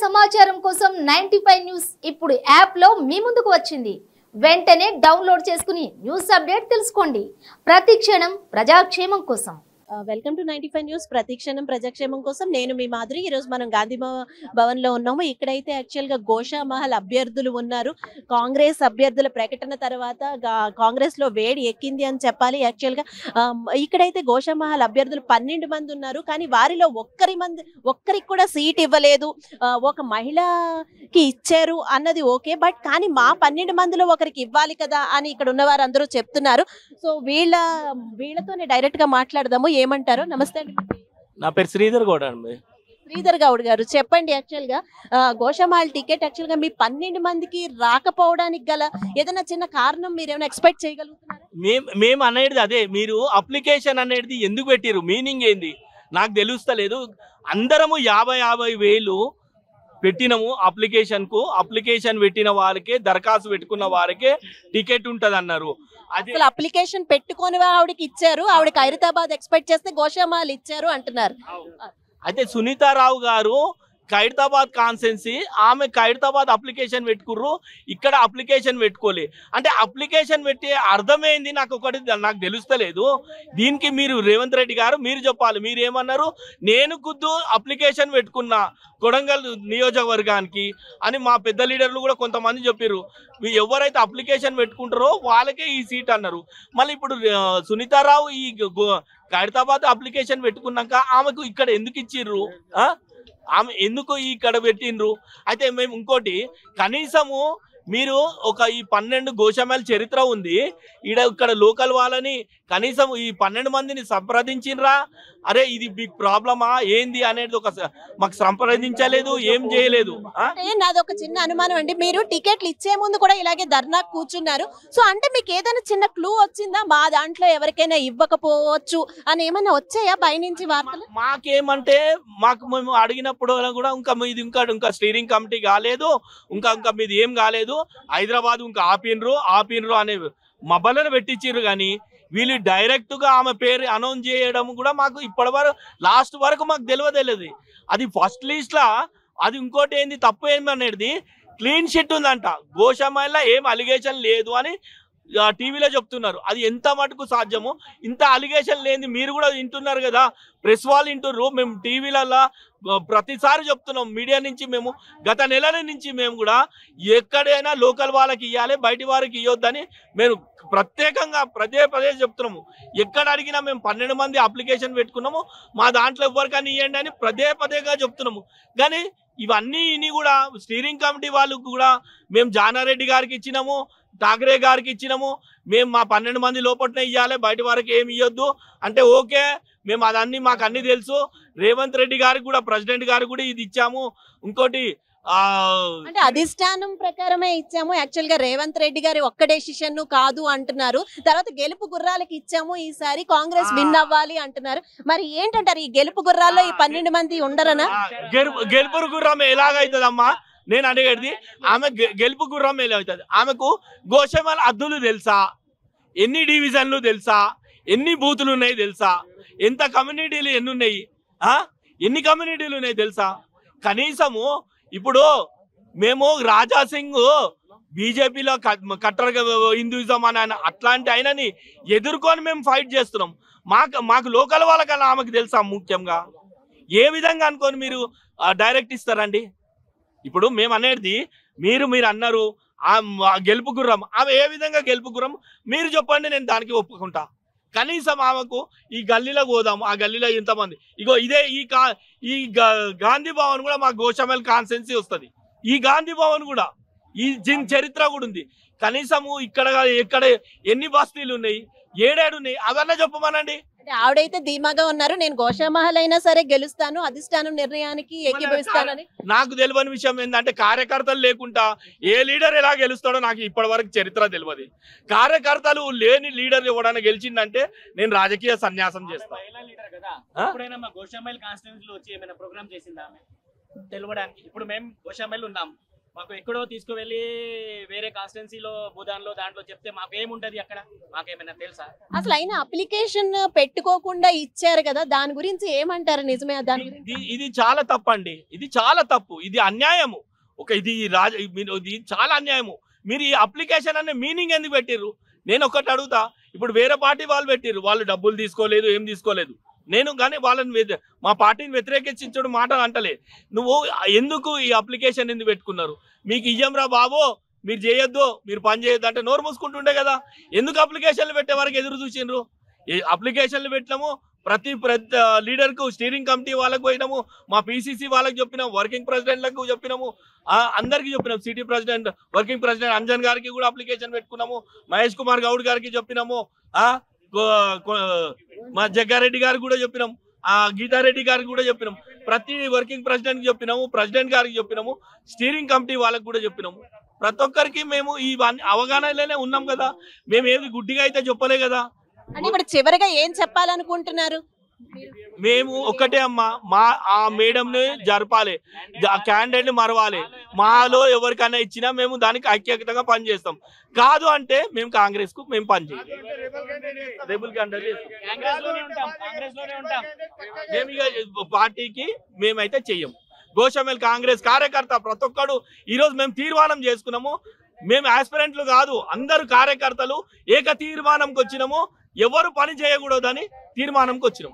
సమాచారం కోసం 95 న్యూస్ ఇప్పుడు యాప్ లో మీ ముందుకు వచ్చింది. వెంటనే డౌన్లోడ్ చేసుకుని న్యూస్ అప్డేట్ తెలుసుకోండి. ప్రతి క్షణం ప్రజాక్షేమం కోసం. Welcome to 95 news. ప్రతిక్షణం ప్రజాక్షేమం కోసం నేను మీ మాధురి. ఈ రోజు మనం గాంధీ భవన్ లో ఉన్నాము. ఇక్కడైతే యాక్చువల్ గా గోషామహల్ అభ్యర్థులు ఉన్నారు. కాంగ్రెస్ అభ్యర్థుల ప్రకటన తర్వాత కాంగ్రెస్ లో వేడి ఎక్కింది అని చెప్పాలి. యాక్చువల్ గా ఇక్కడైతే గోషామహల్ అభ్యర్థులు 12 మంది ఉన్నారు. కానీ వారిలో ఒక్కరికి కూడా సీట్ ఇవ్వలేదు. ఒక మహిళకి ఇచ్చారు అన్నది ఓకే, బట్ కానీ మా 12 మందిలో ఒకరికి ఇవ్వాలి కదా అని ఇక్కడ ఉన్న వారందరూ చెప్తున్నారు. సో వీళ్ళతోనే డైరెక్ట్ గా మాట్లాడదాము. ఏమంటారు? నమస్తే అండి. నా పేరు శ్రీధర్ గౌడ్ అండి. శ్రీధర్ గౌడ్ గారు చెప్పండి. యాక్చువల్ గా గోషామహల్ టికెట్ యాక్చువల్ గా మీ 12 మందికి రాకపోవడానికి గల ఏదైనా చిన్న కారణం మీరు ఏమైనా ఎక్స్పెక్ట్ చేయగలుగుతున్నారా? మేము అనేది అదే, మీరు అప్లికేషన్ అనేది ఎందుకు పెట్టిరు, మీనింగ్ ఏంది నాకు తెలుస్తలేదు. అందరము 50 వేలు పెట్టినము అప్లికేషన్ పెట్టిన వారికే, దరఖాస్తు పెట్టుకున్న వారికే టికెట్ ఉంటది అన్నారు. అసలు అప్లికేషన్ పెట్టుకుని ఆవిడకి ఇచ్చారు, ఆవిడకి ఖైరతాబాద్ ఎక్స్పెక్ట్ చేస్తే గోషామహల్ ఇచ్చారు అంటున్నారు. అయితే సునీతారావు గారు ఖైరతాబాద్ కాన్సెన్సీ, ఆమె ఖైరతాబాద్ అప్లికేషన్ పెట్టుకుర్రు, ఇక్కడ అప్లికేషన్ పెట్టుకోలే. అంటే అప్లికేషన్ పెట్టే అర్థమైంది నాకు తెలుస్తలేదు. దీనికి మీరు రేవంత్ రెడ్డి గారు మీరు చెప్పాలి. మీరు ఏమన్నారు, నేను ఖుద్దు అప్లికేషన్ పెట్టుకున్నా కొడంగల్ నియోజకవర్గానికి అని మా పెద్ద లీడర్లు కూడా కొంతమంది చెప్పారు. ఎవరైతే అప్లికేషన్ పెట్టుకుంటారో వాళ్ళకే ఈ సీట్ అన్నారు. మళ్ళీ ఇప్పుడు సునీతారావు ఈ ఖైరతాబాద్ అప్లికేషన్ పెట్టుకున్నాక ఆమెకు ఇక్కడ ఎందుకు ఇచ్చిర్రు, ఆమె ఎందుకు ఇక్కడ పెట్టిండ్రు? అయితే మేము ఇంకోటి, కనీసము మీరు ఈ 12 గోషామహల్ చరిత్ర ఉంది, ఇక్కడ లోకల్ వాళ్ళని కనీసం ఈ 12 మందిని సంప్రదించినరా? అరే ఇది బిగ్ ప్రాబ్లమా ఏంది అనేది మాకు సంప్రదించలేదు, ఏం చేయలేదు. నాది ఒక చిన్న అనుమానం అండి, మీరు టికెట్లు ఇచ్చే ముందు కూడా ఇలాగే ధర్నా కూర్చున్నారు. సో అంటే మీకు ఏదైనా చిన్న క్లూ వచ్చిందా, మా దాంట్లో ఎవరికైనా ఇవ్వకపోవచ్చు అని ఏమైనా వచ్చాయా పైనుంచి వార్తలు? మాకేమంటే మేము అడిగినప్పుడు కూడా ఇంకా స్టీరింగ్ కమిటీ కాలేదు, ఇంకా మీది ఏం కాలేదు, హైదరాబాద్ ఇంకా ఆపిన్రు అనే మొబైల్ని పెట్టించారు. కానీ వీళ్ళు డైరెక్ట్ గా ఆమె పేరు అనౌన్స్ చేయడం కూడా మాకు ఇప్పటి వరకు లాస్ట్ వరకు మాకు తెలియదు. అది ఫస్ట్ లిస్ట్ లా, అది ఇంకోటి ఏంది తప్పు ఏమనేది క్లీన్ షిట్ ఉందంట, గోషామహల్ ఏం అలిగేషన్ లేదు అని టీవీలో చెప్తున్నారు. అది ఎంత మటుకు సాధ్యమో, ఇంత అలిగేషన్ లేని మీరు కూడా వింటున్నారు కదా, ప్రెస్ వాళ్ళు వింటున్నారు. మేము టీవీలలో ప్రతిసారి చెప్తున్నాం, మీడియా నుంచి మేము గత నెలల నుంచి మేము కూడా ఎక్కడైనా లోకల్ వాళ్ళకి ఇవ్వాలి, బయటి వారికి ఇవ్వద్దని మేము ప్రత్యేకంగా పదే చెప్తున్నాము. ఎక్కడ అడిగినా మేము 12 మంది అప్లికేషన్ పెట్టుకున్నాము, మా దాంట్లో ఎవరికైనా ఇవ్వండి అని పదేగా చెప్తున్నాము. కానీ ఇవన్నీ కూడా స్టీరింగ్ కమిటీ వాళ్ళకు కూడా మేము జానారెడ్డి గారికి ఇచ్చినాము, ఠాకరే గారికి ఇచ్చినాము. మేము మా 12 మంది లోపలనే ఇవ్వాలి, బయట వారికి ఏమి ఇవ్వద్దు అంటే ఓకే, మేము మాకు అన్ని తెలుసు. రేవంత్ రెడ్డి గారికి కూడా, ప్రెసిడెంట్ గారికి కూడా ఇది ఇచ్చాము. ఇంకోటి అంటే అధిష్టానం ప్రకారమే ఇచ్చాము. యాక్చువల్ గా రేవంత్ రెడ్డి గారి ఒక్క డెసిషన్ కాదు అంటున్నారు. తర్వాత గెలుపు గుర్రాలకి ఇచ్చాము, ఈసారి కాంగ్రెస్ విన్ అవ్వాలి అంటున్నారు. మరి ఏంటంటారు, ఈ గెలుపు గుర్రాల్లో ఈ 12 మంది ఉండరనా? గెలుపు గుర్రం ఎలాగైతుందమ్మా నేను అడిగేది, ఆమె గెలుపు గుర్రం ఎలాగవుతుంది? ఆమెకు గోషామహల్ అద్దులు తెలుసా, ఎన్ని డివిజన్లు తెలుసా, ఎన్ని బూతులు ఉన్నాయి తెలుసా, ఎంత కమ్యూనిటీలు ఎన్ని కమ్యూనిటీలు ఉన్నాయి తెలుసా? కనీసము ఇప్పుడు మేము రాజా సింగ్ బీజేపీలో కట్టర్ హిందూయిజం అని అట్లాంటి ఆయనని ఎదుర్కొని మేము ఫైట్ చేస్తున్నాం. మాకు లోకల్ వాళ్ళకన్నా ఆమెకు తెలుసా? ముఖ్యంగా ఏ విధంగా అనుకొని మీరు డైరెక్ట్ ఇస్తారండి? ఇప్పుడు మేము అనేది మీరు అన్నారు గెలుపు గుర్రం, ఆమె ఏ విధంగా గెలుపు గుర్రం మీరు చెప్పండి, నేను దానికి ఒప్పుకుంటా. కనీసం ఆమెకు ఈ గల్లీలో పోదాం, ఆ గల్లీలో ఎంతమంది, ఇదే ఈ గాంధీ భవన్ కూడా మా గోషామహల్ కాన్సెన్సీ వస్తుంది. ఈ గాంధీ భవన్ కూడా ఈ చరిత్ర కూడా ఉంది. కనీసము ఎక్కడ ఎన్ని బస్తీలు ఉన్నాయి, ఏడేడు ఉన్నాయి, అవన్నీ చెప్పమనండి. ఆవిడైతే ధీమాగా ఉన్నారు, నేను గోషామహల్ అయినా సరే గెలుస్తాను, అధిష్టానం నిర్ణయానికి ఏకీభవిస్తానని. నాకు తెలియని విషయం ఏంటంటే, కార్యకర్తలు లేకుండా ఏ లీడర్ ఎలా గెలుస్తాడో నాకు ఇప్పటి వరకు చరిత్ర తెలియదు. కార్యకర్తలు లేని లీడర్ ఎవడైనా గెలిచిందంటే నేను రాజకీయ సన్యాసం చేస్తాను. గోషామహల్ కాన్స్టిట్యూన్సీలో వచ్చి ఏమైనా ప్రోగ్రామ్ చేసిందా తెలియడానికి? ఇప్పుడు మేము గోషామహల్ ఉన్నాం, మాకు ఎక్కడో తీసుకువెళ్ళి వేరే కాన్స్టిట్యున్సీలో భూదాన్లో దాంట్లో చెప్తే మాకు ఏముంటది అక్కడ, మాకేమైనా తెలుసా? అసలు అయినా అప్లికేషన్ పెట్టుకోకుండా ఇచ్చారు కదా, దాని గురించి ఏమంటారు? నిజమే దాని గురించి? ఇది చాలా తప్పు అండి, ఇది చాలా తప్పు, ఇది అన్యాయము. ఇది చాలా అన్యాయము. మీరు ఈ అప్లికేషన్ అనే మీనింగ్ ఎందుకు పెట్టిర్రు? నేను ఒకటి అడుగుతా, ఇప్పుడు వేరే పార్టీ వాళ్ళు పెట్టిర్రు, వాళ్ళు డబ్బులు తీసుకోలేదు, ఏం తీసుకోలేదు. నేను కానీ వాళ్ళని మా పార్టీని వ్యతిరేకించడం మాట అంటలే. నువ్వు ఎందుకు ఈ అప్లికేషన్ ఎందుకు పెట్టుకున్నారు? మీకు ఇయ్యంరా బాబో, మీరు చేయొద్దు, మీరు పని చేయొద్దు అంటే నోరు మూసుకుంటుండే కదా. ఎందుకు అప్లికేషన్లు పెట్టే వరకు ఎదురు చూసిండ్రు? అప్లికేషన్లు పెట్టినాము, ప్రతి లీడర్కు స్టీరింగ్ కమిటీ వాళ్ళకు పోయినాము, మా పిసిసి వాళ్ళకి చెప్పినాము, వర్కింగ్ ప్రెసిడెంట్లకు చెప్పినాము, అందరికీ చెప్పినాము. City president, working president Anjan గారికి కూడా అప్లికేషన్ పెట్టుకున్నాము, మహేష్ కుమార్ గౌడ్ గారికి చెప్పినాము, మా జగ్గారెడ్డి గారికి కూడా చెప్పినాము, గీతారెడ్డి గారికి కూడా చెప్పినాము, ప్రతి వర్కింగ్ ప్రెసిడెంట్ కి చెప్పినాము, ప్రెసిడెంట్ గారికి చెప్పినాము, స్టీరింగ్ కమిటీ వాళ్ళకి కూడా చెప్పినాము. ప్రతి ఒక్కరికి మేము ఈ అవగాహనలోనే ఉన్నాం కదా, మేము ఏది గుడ్డిగా అయితే చెప్పలే కదా. అంటే ఇప్పుడు చివరిగా ఏం చెప్పాలనుకుంటున్నారు? మేము ఒక్కటే అమ్మా, ఆ మేడం ని జరపాలి, క్యాండిడేట్ ని మరవాలి. మాలో ఎవరికైనా ఇచ్చినా మేము దానికి ఐక్యతగా పనిచేస్తాం. కాదు అంటే మేము కాంగ్రెస్ కు మేము పనిచేయం. మేము ఇక పార్టీకి మేమైతే చెయ్యం. గోషామహల్ కాంగ్రెస్ కార్యకర్త ప్రతి ఒక్కడు ఈరోజు మేము తీర్మానం చేసుకున్నాము. మేము ఆస్పిరెంట్లు కాదు, అందరు కార్యకర్తలు ఏక తీర్మానంకి వచ్చినాము, ఎవరు పని చేయకూడదని తీర్మానంకి వచ్చినాము.